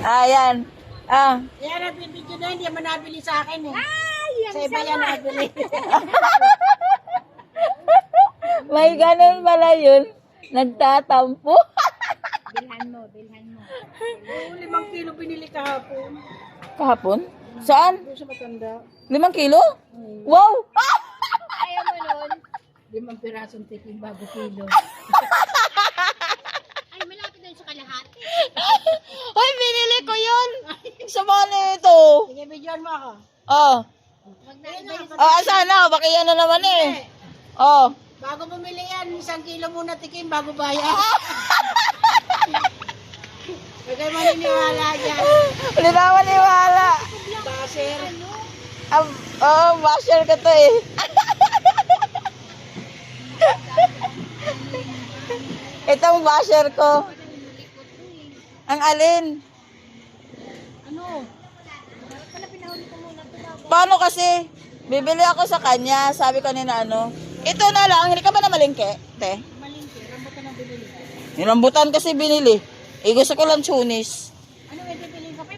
Ayan. Ah. Yan ang video na hindi mo nabili sa akin eh. Sa iba yan nabili. May ganun pala yun. Nagtatampo. Bilhan mo. 5 kilo binili kahapon. Kahapon? Saan? Doon sa matanda. 5 kilo? Wow! Ayaw mo nun. 5 pirasong tikim bago kilo. Ay, malapit doon sa kalahati. Ay, binili ko yun! Sama na ito. Sige, videoan mo ako. Oh. Wag na ibalik. Oh, sana. Baka yan na naman eh. Oh. Bago bumili yan, 1 kilo muna tikim bago bayan. Huwag kayo maniniwala dyan. Hindi na maniwala. Baser. Oh, basher ka to eh. Itong basher ko. Ang alin? Ano? Paano kasi? Bibili ako sa kanya. Sabi ko nina ano. Ito na lang. Hindi ka ba na malingke? Te? Malingki, rambutan ang binili. Yung rambutan kasi binili. Eh, gusto ko lang tunis. Ano, pwede bilhin ka pa?